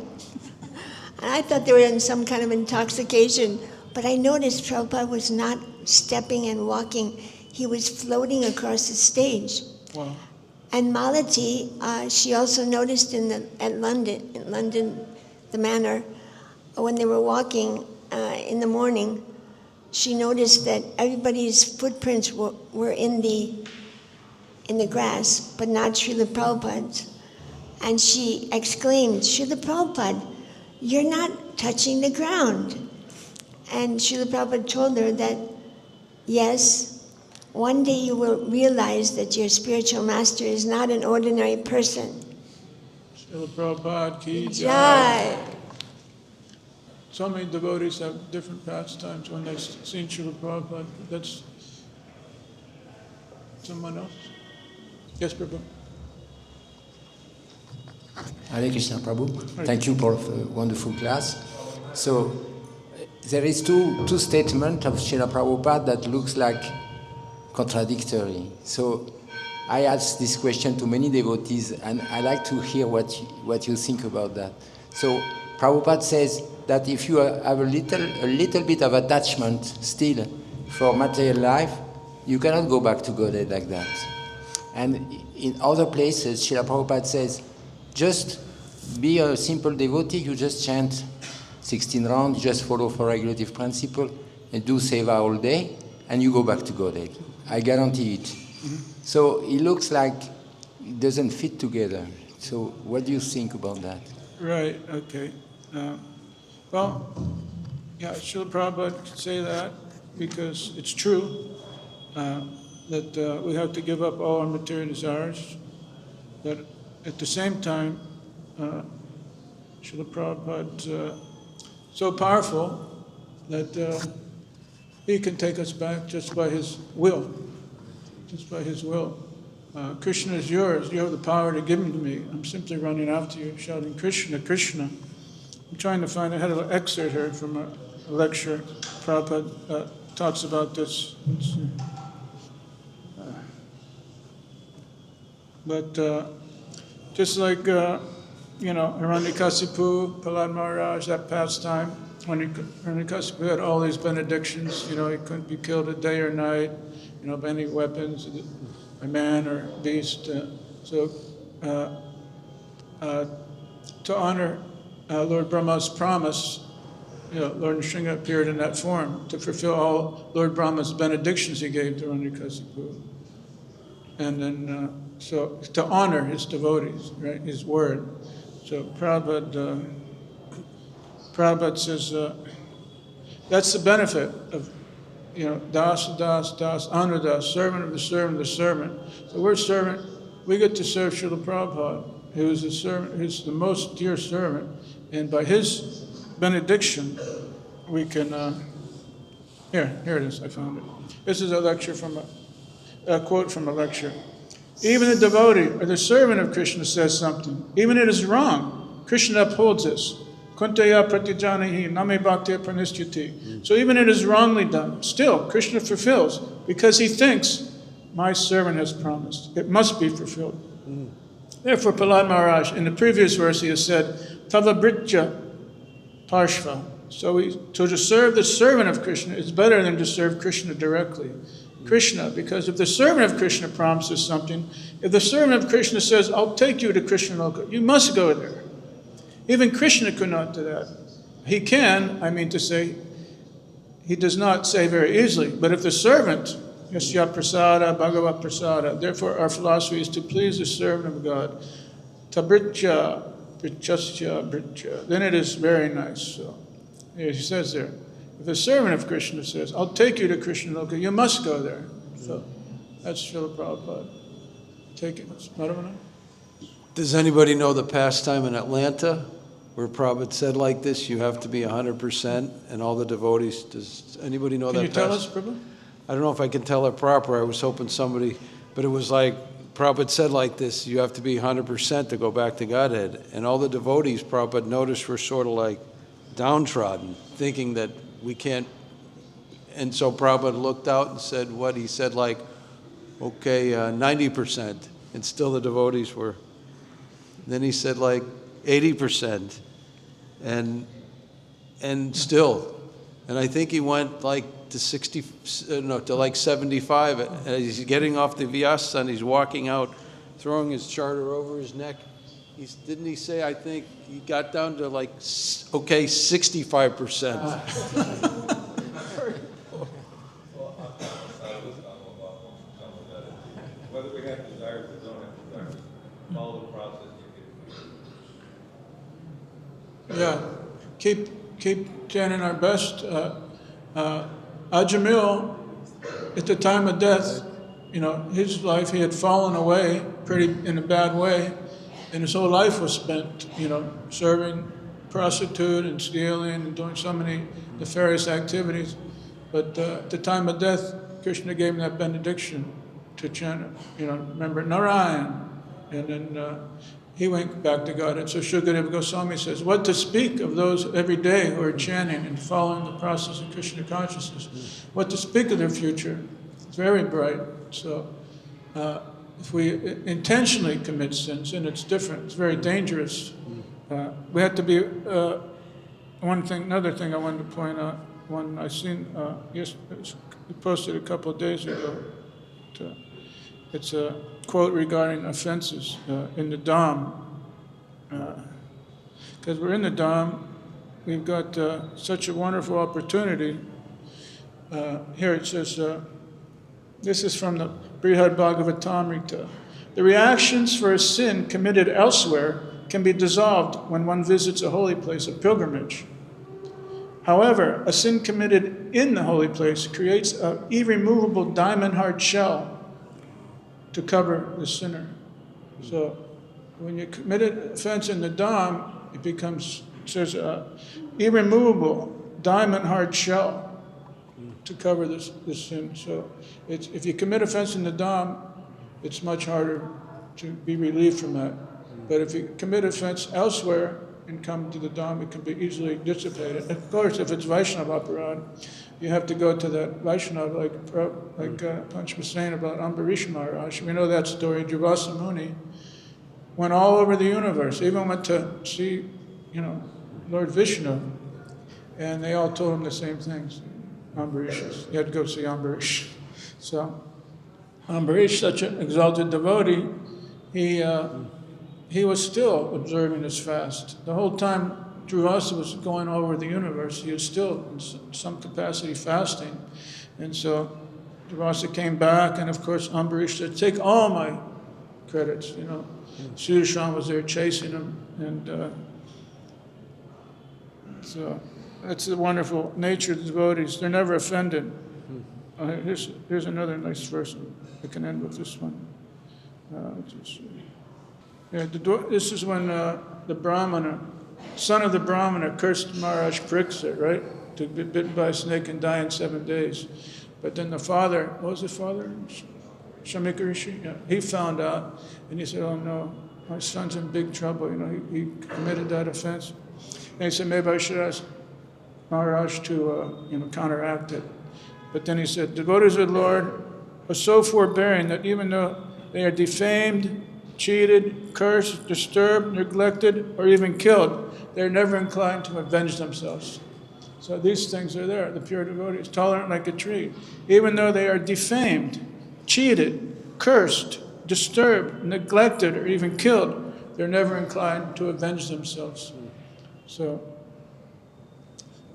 And I thought they were in some kind of intoxication, but I noticed Prabhupada was not stepping and walking, he was floating across the stage. Wow. And Malati, she also noticed in London, the manor, when they were walking in the morning, she noticed that everybody's footprints were in the grass, but not Srila Prabhupada's. And she exclaimed, "Srila Prabhupada, you're not touching the ground." And Srila Prabhupada told her that, yes, one day you will realize that your spiritual master is not an ordinary person. Srila Prabhupada ki jai. Jai. So many devotees have different pastimes when they've seen Srila Prabhupada. That's someone else? Yes, Prabhu. Hare Krishna, Prabhu. Thank you for a wonderful class. So, there is two statements of Srila Prabhupada that looks like contradictory. So, I asked this question to many devotees, and I like to hear what you think about that. So, Prabhupada says that if you have a little bit of attachment still for material life, you cannot go back to Godhead like that. And in other places, Srila Prabhupada says, just be a simple devotee, you just chant 16 rounds, just follow for regulative principle, and do seva all day, and you go back to Godhead. I guarantee it. Mm-hmm. So it looks like it doesn't fit together. So what do you think about that? Right, okay. Well, yeah, Srila Prabhupada could say that because it's true that we have to give up all our material desires. But at the same time, Srila Prabhupada so powerful that he can take us back just by his will. Just by his will. Krishna is yours. You have the power to give him to me. I'm simply running after you, shouting, "Krishna, Krishna." I'm trying to find, I had an excerpt here from a lecture. Prabhupada talks about this. But just like, Hiranyakasipu, Prahlad Maharaj, that pastime, when Hiranyakasipu had all these benedictions, he couldn't be killed a day or night, by any weapons, by man or beast. So to honor Lord Brahma's promise, Lord Nrsimha appeared in that form to fulfill all Lord Brahma's benedictions he gave to Hiranyakasipu. And then, so to honor his devotees, right, his word. So Prabhupada says that's the benefit of, das, honor das, servant of the servant. So we're servant, we get to serve Srila Prabhupada, who is a servant, who's the most dear servant, and by his benediction, we can, here it is, I found it. This is a lecture from a quote from a lecture. Even the devotee or the servant of Krishna says something, even it is wrong, Krishna upholds this. Kuntaya pratijanahi name bhakti pranishyati. So even it is wrongly done, still Krishna fulfills because he thinks my servant has promised. It must be fulfilled. Therefore, Prahlad Maharaj, in the previous verse, he has said, Tava Britya Parshva. So to serve the servant of Krishna is better than to serve Krishna directly. Krishna, because if the servant of Krishna promises something, if the servant of Krishna says, I'll take you to Krishna Loka, you must go there. Even Krishna could not do that. He can, he does not say very easily, but if the servant, Yasya Prasada, Bhagavad Prasada, therefore our philosophy is to please the servant of God. Tabritya, Brichasya, Britya, then it is very nice. So he says there, if a servant of Krishna says, I'll take you to Krishna Loka, you must go there. So that's Srila Prabhupada. Take it. Madhavana? Does anybody know the pastime in Atlanta? where Prabhupada said like this, you have to be 100%, and all the devotees, does anybody know that Can you tell us, passage? Prabhu? I don't know if I can tell it proper. I was hoping somebody, but it was like, Prabhupada said like this, you have to be 100% to go back to Godhead. And all the devotees, Prabhupada noticed, were sort of like downtrodden, thinking that we can't. And so Prabhupada looked out and said what? He said like, okay, 90%. And still the devotees were. Then he said like 80%. And still. And I think he went like to 75. And he's getting off the Vyasa and he's walking out, throwing his charter over his neck. Didn't he say, I think he got down to like, okay, 65%. Whether we have desires or don't have desires, follow the process you Yeah, keep chanting our best. Ajamil, at the time of death, his life, he had fallen away in a bad way, and his whole life was spent, serving prostitute and stealing and doing so many nefarious activities. But at the time of death, Krishna gave him that benediction to chant, remember Narayan, and then he went back to God. And so Shukadeva Goswami says, what to speak of those every day who are chanting and following the process of Krishna consciousness? What to speak of their future? It's very bright. So if we intentionally commit sins, and it's different, it's very dangerous. We have to be, another thing I wanted to point out, one I seen, it posted a couple of days ago. It's a quote regarding offenses in the Dham. Because we're in the Dham, we've got such a wonderful opportunity. Here it says, this is from the Brihad Bhagavatamrita. The reactions for a sin committed elsewhere can be dissolved when one visits a holy place of pilgrimage. However, a sin committed in the holy place creates an irremovable diamond-hard shell to cover the sinner. So when you commit an offense in the Dham, it says irremovable diamond-hard shell to cover this sin. So if you commit offense in the Dham, it's much harder to be relieved from that. But if you commit offense elsewhere and come to the Dham, it can be easily dissipated. Of course, if it's Vaishnava aparad, you have to go to that Vaishnava, like Punch was saying about Ambarish Maharaj. We know that story. Durvasa Muni went all over the universe, even went to see, Lord Vishnu, and they all told him the same things. Ambarish, you had to go see Ambarish. So Ambarish, such an exalted devotee, he was still observing his fast. The whole time Durvasa was going all over the universe, he was still in some capacity fasting. And so Durvasa came back, and of course Ambarish said, take all my credits, Sudarshan was there chasing him, and so that's the wonderful nature of the devotees. They're never offended. Here's another nice verse. I can end with this one. This is when the Brahmana, son of the Brahmana, cursed Maharaj Pariksit, right? To be bitten by a snake and die in 7 days. But then the father, what was the father? Shamika Rishi? Yeah. He found out, and he said, oh no, my son's in big trouble. He committed that offense. And he said, maybe I should ask Maharaj to counteract it. But then he said, devotees of the Lord are so forbearing that even though they are defamed, cheated, cursed, disturbed, neglected, or even killed, they're never inclined to avenge themselves. So these things are there. The pure devotee is tolerant like a tree. Even though they are defamed, cheated, cursed, disturbed, neglected, or even killed, they're never inclined to avenge themselves. So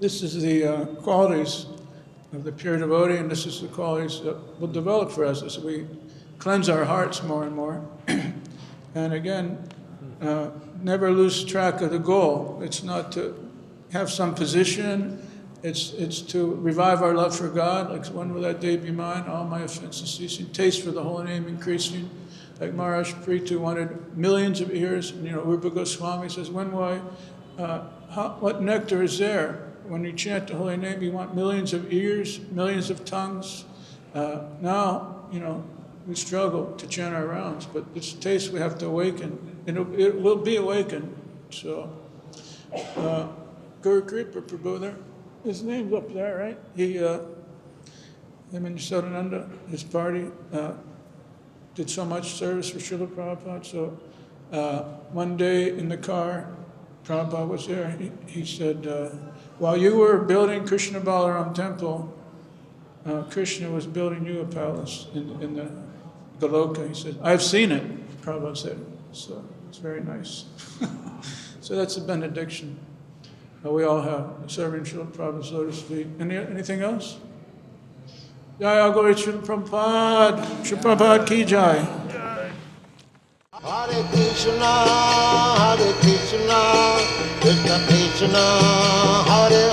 this is the qualities of the pure devotee, and this is the qualities that will develop for us as we cleanse our hearts more and more. And again, never lose track of the goal. It's not to have some position. It's to revive our love for God. Like, when will that day be mine? All my offenses ceasing. Taste for the holy name increasing. Like Maharaj Prithu wanted millions of years. And, Rupa Goswami says, when will what nectar is there. When you chant the holy name, you want millions of ears, millions of tongues. Now, we struggle to chant our rounds, but it's a taste we have to awaken, and it will be awakened. So, Guru Kripa Prabhu there, his name's up there, right? Him and Sodananda, his party, did so much service for Srila Prabhupada. So one day in the car, Prabhupada was there. He said, while you were building Krishna Balaram temple, Krishna was building you a palace in the Goloka. He said, I've seen it, Prabhupada said. So it's very nice. So that's a benediction. We all have serving Srila Prabhupada's lotus feet. Anything else? Jai Gauri Srila Prabhupada. Srila Prabhupada ki jai. Hare Krishna, Krishna Krishna, Hare